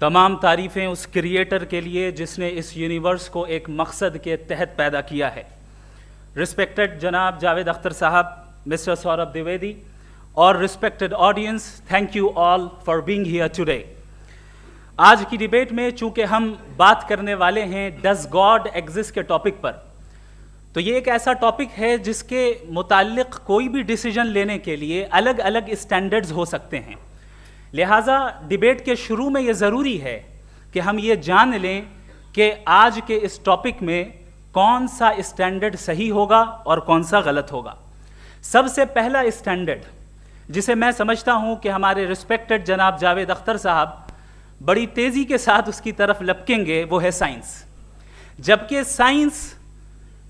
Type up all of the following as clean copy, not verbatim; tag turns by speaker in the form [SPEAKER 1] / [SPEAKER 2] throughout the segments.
[SPEAKER 1] تمام تعریفیں اس کریٹر کے لیے جس نے اس یونیورس کو ایک مقصد کے تحت پیدا کیا ہے. رسپیکٹڈ جناب جاوید اختر صاحب, مسٹر سوربھ دیویدی اور respected audience, thank you all for being here today. آج کی ڈیبیٹ میں چونکہ ہم بات کرنے والے ہیں ڈز گاڈ ایگزسٹ کے ٹاپک پر, تو یہ ایک ایسا ٹاپک ہے جس کے متعلق کوئی بھی ڈیسیجن لینے کے لیے الگ الگ اسٹینڈرڈز ہو سکتے ہیں. لہٰذا ڈیبیٹ کے شروع میں یہ ضروری ہے کہ ہم یہ جان لیں کہ آج کے اس ٹاپک میں کون سا اسٹینڈرڈ صحیح ہوگا اور کون سا غلط ہوگا. سب سے پہلا اسٹینڈرڈ جسے میں سمجھتا ہوں کہ ہمارے رسپیکٹڈ جناب جاوید اختر صاحب بڑی تیزی کے ساتھ اس کی طرف لپکیں گے, وہ ہے سائنس. جبکہ سائنس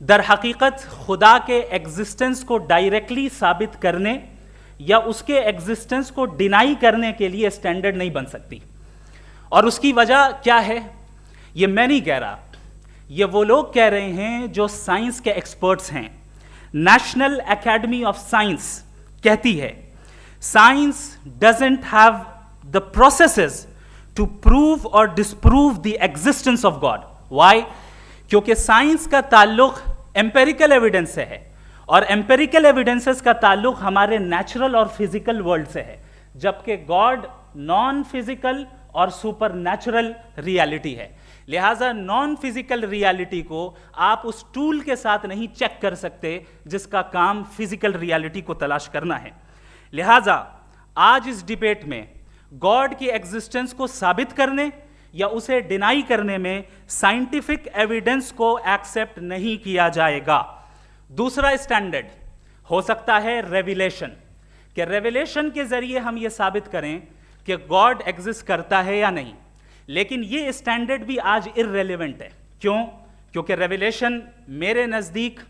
[SPEAKER 1] در حقیقت خدا کے ایگزسٹنس کو ڈائریکٹلی ثابت کرنے یا اس کے ایگزسٹنس کو ڈینائی کرنے کے لیے اسٹینڈرڈ نہیں بن سکتی. اور اس کی وجہ کیا ہے یہ میں نہیں کہہ رہا, یہ وہ لوگ کہہ رہے ہیں جو سائنس کے ایکسپرٹس ہیں. نیشنل اکیڈمی آف سائنس کہتی ہے science doesn't have the processes to prove اور disprove the existence of God. Why? کیونکہ سائنس کا تعلق ایمپیریکل ایویڈنس سے ہے, اور ایمپیریکل ایویڈنسز کا تعلق ہمارے نیچرل اور فزیکل ورلڈ سے ہے, جبکہ گاڈ نان فزیکل اور سپر نیچرل ریالٹی ہے. لہٰذا نان فزیکل ریالٹی کو آپ اس ٹول کے ساتھ نہیں چیک کر سکتے جس کا کام فزیکل ریالٹی کو تلاش کرنا ہے. لہٰذا آج اس ڈیبیٹ میں گاڈ کی ایگزسٹنس کو ثابت کرنے یا اسے ڈینائی کرنے میں سائنٹیفک ایویڈنس کو ایکسیپٹ نہیں کیا جائے گا. دوسرا اسٹینڈرڈ ہو سکتا ہے ریویلیشن, کہ ریویلیشن کے ذریعے ہم یہ ثابت کریں کہ گاڈ ایگزسٹ کرتا ہے یا نہیں. لیکن یہ اسٹینڈرڈ بھی آج ارریلیونٹ ہے. کیوں؟ کیونکہ ریویلیشن میرے نزدیک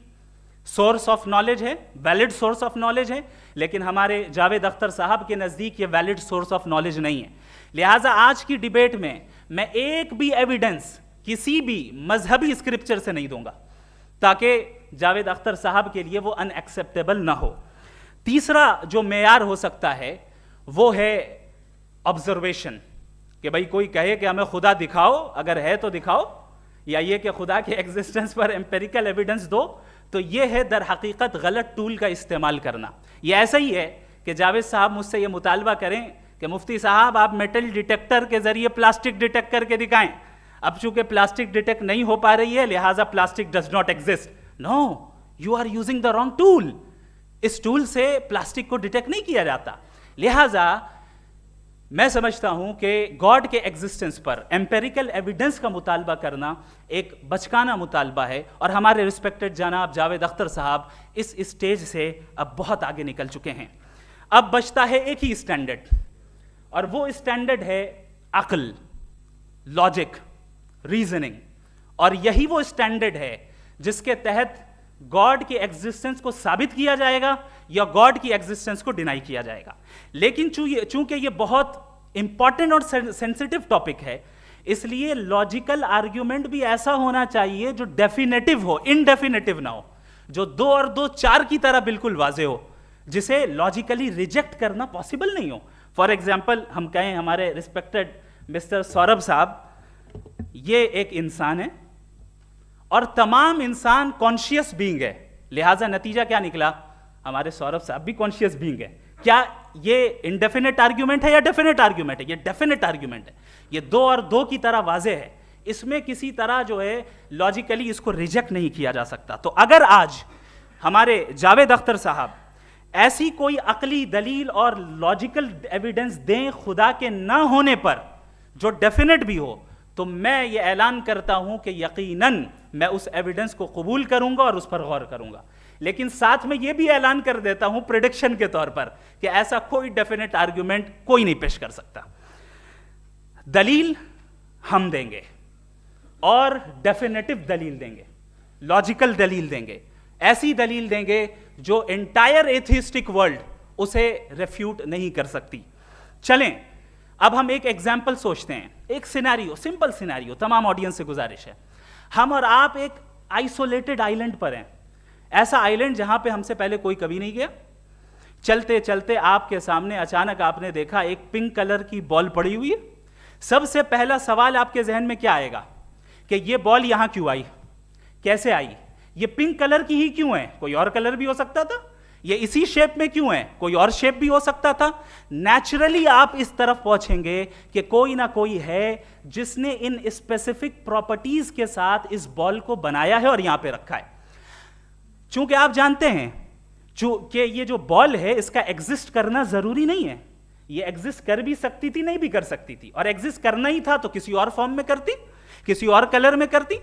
[SPEAKER 1] سورس آف نالج ہے, ویلڈ سورس آف نالج ہے, لیکن ہمارے جاوید اختر صاحب کے نزدیک یہ ویلڈ سورس آف نالج نہیں ہے. لہٰذا آج کی ڈیبیٹ میں ایک بھی ایویڈنس کسی بھی مذہبی اسکرپچر سے نہیں دوں گا تاکہ جاوید اختر صاحب کے لیے وہ ان ایکسیپٹیبل نہ ہو. تیسرا جو معیار ہو سکتا ہے وہ ہے آبزرویشن, کہ بھئی کوئی کہے کہ ہمیں خدا دکھاؤ, اگر ہے تو دکھاؤ, یا یہ کہ خدا کے ایگزسٹنس پر ایمپیریکل ایویڈنس دو, تو یہ ہے در حقیقت غلط ٹول کا استعمال کرنا. یہ ایسا ہی ہے کہ جاوید صاحب مجھ سے یہ مطالبہ کریں کہ مفتی صاحب آپ میٹل ڈیٹیکٹر کے ذریعے پلاسٹک ڈیٹیکٹ کر کے دکھائیں. اب چونکہ پلاسٹک ڈیٹیکٹ نہیں ہو پا رہی ہے لہٰذا plastic does not exist. No, you are using the wrong tool. اس ٹول سے پلاسٹک کو ڈیٹیکٹ نہیں کیا جاتا. لہٰذا میں سمجھتا ہوں کہ گاڈ کے ایگزسٹنس پر ایمپیریکل ایویڈنس کا مطالبہ کرنا ایک بچکانہ مطالبہ ہے, اور ہمارے رسپیکٹڈ جناب جاوید اختر صاحب اس اسٹیج سے اب بہت آگے نکل چکے ہیں. اب بچتا ہے ایک ہی اسٹینڈرڈ, اور وہ اسٹینڈرڈ ہے عقل, لاجک, ریزننگ. اور یہی وہ اسٹینڈرڈ ہے جس کے تحت گاڈ کی ایگزسٹنس کو ثابت کیا جائے گا یا گاڈ کی ایگزسٹنس کو ڈینائی کیا جائے گا. لیکن چونکہ یہ بہت امپورٹنٹ اور سینسٹیو ٹاپک ہے, اس لیے لاجیکل آرگیومنٹ بھی ایسا ہونا چاہیے جو ڈیفینیٹو ہو, انڈیفینیٹو نہ ہو, جو 2 اور 2 4 کی طرح بالکل واضح ہو, جسے لاجیکلی ریجیکٹ کرنا پاسبل نہیں ہو. فار ایگزامپل ہم کہیں ہمارے رسپیکٹڈ مسٹر سوربھ صاحب یہ ایک انسان ہے اور تمام انسان کانشیس بینگ ہے, لہٰذا نتیجہ کیا نکلا, ہمارے سوربھ صاحب بھی کانشیس بینگ ہے. کیا یہ انڈیفینٹ آرگیومنٹ ہے یا ڈیفینٹ آرگیومنٹ ہے؟ یہ ڈیفینٹ آرگیومنٹ ہے. یہ 2 اور 2 کی طرح واضح ہے, اس میں کسی طرح جو ہے لاجیکلی اس کو ریجیکٹ نہیں کیا جا سکتا. تو اگر آج ہمارے جاوید اختر صاحب ایسی کوئی عقلی دلیل اور لاجیکل ایویڈنس دیں خدا کے نہ ہونے پر جو ڈیفینٹ بھی ہو, تو میں یہ اعلان کرتا ہوں کہ یقیناً میں اس ایویڈنس کو قبول کروں گا اور اس پر غور کروں گا. لیکن ساتھ میں یہ بھی اعلان کر دیتا ہوں پریڈکشن کے طور پر کہ ایسا کوئی ڈیفینٹ آرگیومنٹ کوئی نہیں پیش کر سکتا. دلیل ہم دیں گے اور ڈیفینیٹو دلیل دیں گے, لاجیکل دلیل دیں گے, ایسی دلیل دیں گے جو انٹائر ایتھیسٹک ورلڈ اسے ریفیوٹ نہیں کر سکتی. چلیں اب ہم ایک ایگزامپل سوچتے ہیں, ایک سینیریو, سمپل سینیریو, تمام آڈینس سے گزارش ہے, ہم اور آپ ایک آئسولیٹڈ آئیلینڈ پر ہیں, ایسا آئیلینڈ جہاں پہ ہم سے پہلے کوئی کبھی نہیں گیا. چلتے چلتے آپ کے سامنے اچانک آپ نے دیکھا ایک پنک کلر کی بال پڑی ہوئی ہے, سب سے پہلا سوال آپ کے ذہن میں کیا آئے گا کہ یہ بال یہاں کیوں آئی, کیسے آئی, یہ پنک کلر کی ہی کیوں ہے, کوئی اور کلر بھی ہو سکتا تھا, یہ اسی شیپ میں کیوں ہے, کوئی اور شیپ بھی ہو سکتا تھا. نیچرلی آپ اس طرف پہنچیں گے کہ کوئی نہ کوئی ہے جس نے ان اسپیسیفک پراپرٹیز کے ساتھ اس بال کو بنایا ہے اور یہاں پہ رکھا ہے. چونکہ آپ جانتے ہیں کہ یہ جو بال ہے اس کا ایگزسٹ کرنا ضروری نہیں ہے, یہ ایگزسٹ کر بھی سکتی تھی, نہیں بھی کر سکتی تھی, اور ایگزسٹ کرنا ہی تھا تو کسی اور فارم میں کرتی, کسی اور کلر میں کرتی.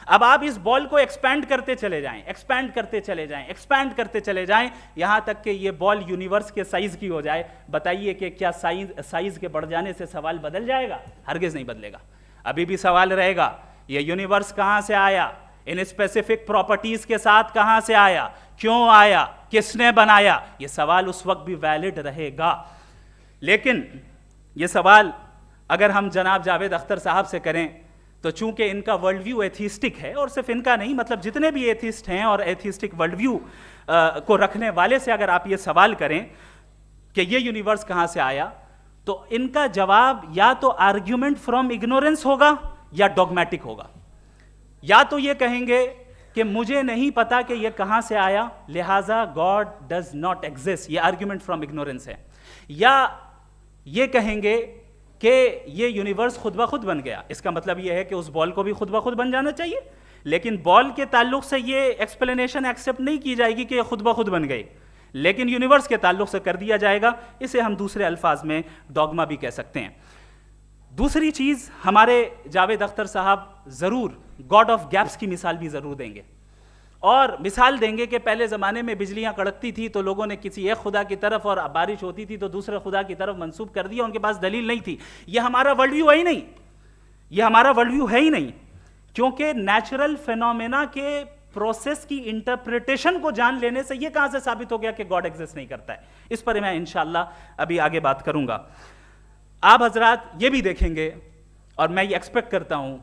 [SPEAKER 1] اب آپ اس بال کو ایکسپینڈ کرتے چلے جائیں, ایکسپینڈ کرتے چلے جائیں, ایکسپینڈ کرتے چلے جائیں, یہاں تک کہ یہ بال یونیورس کے سائز کی ہو جائے. بتائیے کہ کیا سائز کے بڑھ جانے سے سوال بدل جائے گا؟ ہرگز نہیں بدلے گا. ابھی بھی سوال رہے گا یہ یونیورس کہاں سے آیا, ان اسپیسیفک پراپرٹیز کے ساتھ کہاں سے آیا, کیوں آیا, کس نے بنایا. یہ سوال اس وقت بھی ویلڈ رہے گا. لیکن یہ سوال اگر ہم جناب جاوید اختر صاحب سے کریں تو چونکہ ان کا ورلڈ ویو ایتھیسٹک ہے, اور صرف ان کا نہیں, مطلب جتنے بھی ایتھیسٹ ہیں اور ایتھیسٹک ورلڈ ویو کو رکھنے والے سے اگر آپ یہ سوال کریں کہ یہ یونیورس کہاں سے آیا, تو ان کا جواب یا تو آرگیومنٹ فرام اگنورنس ہوگا یا ڈوگمیٹک ہوگا. یا تو یہ کہیں گے کہ مجھے نہیں پتا کہ یہ کہاں سے آیا, لہٰذا گاڈ ڈز ناٹ ایگزسٹ, یہ آرگیومنٹ فرام اگنورنس ہے. یا یہ کہیں گے کہ یہ یونیورس خود بخود بن گیا, اس کا مطلب یہ ہے کہ اس بال کو بھی خود بخود بن جانا چاہیے, لیکن بال کے تعلق سے یہ ایکسپلینیشن ایکسیپٹ نہیں کی جائے گی کہ یہ خود بخود بن گئی, لیکن یونیورس کے تعلق سے کر دیا جائے گا. اسے ہم دوسرے الفاظ میں ڈوگما بھی کہہ سکتے ہیں. دوسری چیز, ہمارے جاوید اختر صاحب ضرور گاڈ آف گیپس کی مثال بھی ضرور دیں گے, اور مثال دیں گے کہ پہلے زمانے میں بجلیاں کڑکتی تھی تو لوگوں نے کسی ایک خدا کی طرف, اور بارش ہوتی تھی تو دوسرے خدا کی طرف منسوب کر دیا, ان کے پاس دلیل نہیں تھی. یہ ہمارا ورلڈ ویو ہے ہی نہیں, یہ ہمارا ورلڈ ویو ہے ہی نہیں, کیونکہ نیچرل فینومینا کے پروسیس کی انٹرپریٹیشن کو جان لینے سے یہ کہاں سے ثابت ہو گیا کہ گاڈ ایگزسٹ نہیں کرتا ہے. اس پر میں انشاءاللہ ابھی آگے بات کروں گا. آپ حضرات یہ بھی دیکھیں گے, اور میں یہ ایکسپیکٹ کرتا ہوں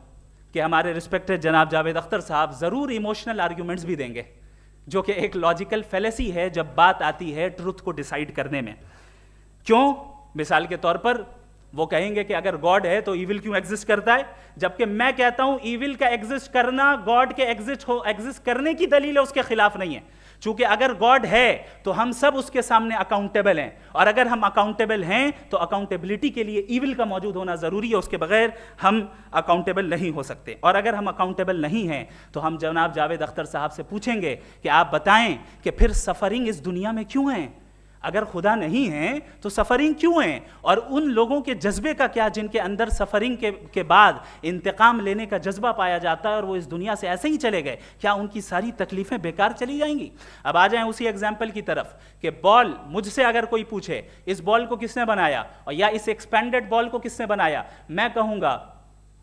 [SPEAKER 1] کہ ہمارے رسپیکٹڈ جناب جاوید اختر صاحب ضرور ایموشنل آرگیومنٹس بھی دیں گے, جو کہ ایک لاجیکل فیلیسی ہے جب بات آتی ہے ٹروتھ کو ڈیسائیڈ کرنے میں. کیوں؟ مثال کے طور پر وہ کہیں گے کہ اگر گاڈ ہے تو ایول کیوں ایگزسٹ کرتا ہے, جبکہ میں کہتا ہوں ایول کا ایگزسٹ کرنا گاڈ کے ایگزسٹ کرنے کی دلیل ہے, اس کے خلاف نہیں ہے. چونکہ اگر گاڈ ہے تو ہم سب اس کے سامنے اکاؤنٹیبل ہیں, اور اگر ہم اکاؤنٹیبل ہیں تو اکاؤنٹیبلٹی کے لیے ایول کا موجود ہونا ضروری ہے, اس کے بغیر ہم اکاؤنٹیبل نہیں ہو سکتے. اور اگر ہم اکاؤنٹیبل نہیں ہیں تو ہم جناب جاوید اختر صاحب سے پوچھیں گے کہ آپ بتائیں کہ پھر سفرنگ اس دنیا میں کیوں ہیں؟ اگر خدا نہیں ہے تو سفرنگ کیوں ہیں؟ اور ان لوگوں کے جذبے کا کیا جن کے اندر سفرنگ کے بعد انتقام لینے کا جذبہ پایا جاتا ہے اور وہ اس دنیا سے ایسے ہی چلے گئے, کیا ان کی ساری تکلیفیں بیکار چلی جائیں گی؟ اب آ جائیں اسی ایگزامپل کی طرف کہ بال, مجھ سے اگر کوئی پوچھے اس بال کو کس نے بنایا, اور یا اس ایکسپینڈڈ بال کو کس نے بنایا, میں کہوں گا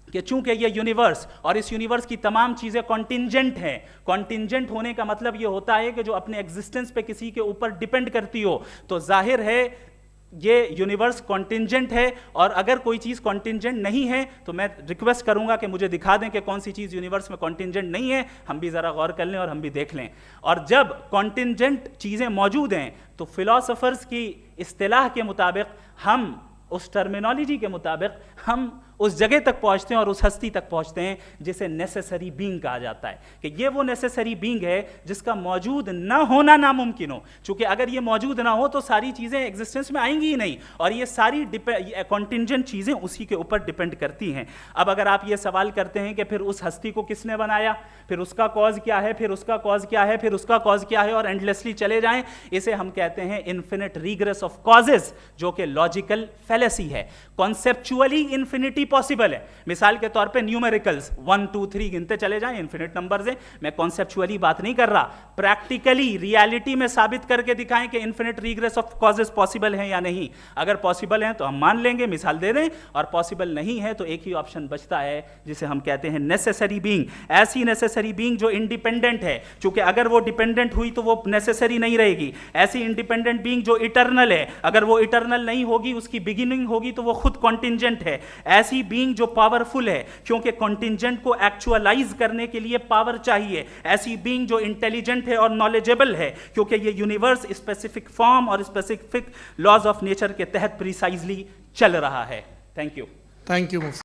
[SPEAKER 1] کہ چونکہ یہ یونیورس اور اس یونیورس کی تمام چیزیں کانٹینجنٹ ہیں. کانٹینجنٹ ہونے کا مطلب یہ ہوتا ہے کہ جو اپنے ایگزسٹنس پہ کسی کے اوپر ڈیپینڈ کرتی ہو, تو ظاہر ہے یہ یونیورس کانٹینجنٹ ہے. اور اگر کوئی چیز کانٹینجنٹ نہیں ہے تو میں ریکویسٹ کروں گا کہ مجھے دکھا دیں کہ کون سی چیز یونیورس میں کانٹینجنٹ نہیں ہے, ہم بھی ذرا غور کر لیں اور ہم بھی دیکھ لیں. اور جب کانٹینجنٹ چیزیں موجود ہیں تو فلاسفرز کی اصطلاح کے مطابق, ہم اس ٹرمینالوجی کے مطابق ہم اس جگہ تک پہنچتے ہیں اور اس ہستی تک پہنچتے ہیں جسے نیسیسری بینگ کہا جاتا ہے, کہ یہ وہ نیسیسری بینگ ہے جس کا موجود نہ ہونا ناممکن ہو. چونکہ اگر یہ موجود نہ ہو تو ساری چیزیں ایگزسٹنس میں آئیں گی ہی نہیں, اور یہ ساری کانٹینجنٹ چیزیں اسی کے اوپر ڈیپینڈ کرتی ہیں. اب اگر آپ یہ سوال کرتے ہیں کہ پھر اس ہستی کو کس نے بنایا, پھر اس کا کاز کیا ہے, پھر اس کا کاز کیا ہے, پھر اس کا کاز کیا ہے, اور اینڈلیسلی چلے جائیں, اسے ہم کہتے ہیں انفینٹ ریگریس آف کازز, جو کہ لاجیکل فیلیسی ہے. کانسیپچولی انفینٹی پاسبل ہے. مثال کے طور پہ نیومیریکلز 1 2 3 گنتے چلے جائیں, انفینٹ نمبرز ہیں. میں کانسیپچولی بات نہیں کر رہا, پریکٹیکلی ریالٹی میں ثابت کر کے دکھائیں کہ infinite regress of causes possible ہیں یا نہیں. اگر پاسبل ہیں تو ہم مان لیں گے, مثال دے دیں, اور پاسبل نہیں ہے تو ایک ہی آپشن بچتا ہے جسے ہم کہتے ہیں نیسیسری بینگ. ایسی نیسیسری بینگ جو انڈیپینڈنٹ ہے, چونکہ اگر وہ ڈیپینڈنٹ ہوئی تو وہ نیسیسری نہیں رہے گی. ایسی انڈیپینڈنٹ بینگ جو اٹرنل ہے, اگر وہ اٹرنل نہیں ہوگی, اس کی بگننگ ہوگی تو وہ خود کانٹینجنٹ ہے. ایسی بینگ جو پاورفل ہے, کیونکہ کانٹینجنٹ کو ایکچوالائز کرنے کے لیے پاور چاہیے. ایسی بینگ جو انٹیلیجنٹ ہے اور نالجیبل ہے, کیونکہ یہ یونیورس اسپیسیفک فارم اور اسپیسیفک لاز آف نیچر کے تحت پریسائزلی چل رہا ہے. Thank you.
[SPEAKER 2] Thank you, Mufti.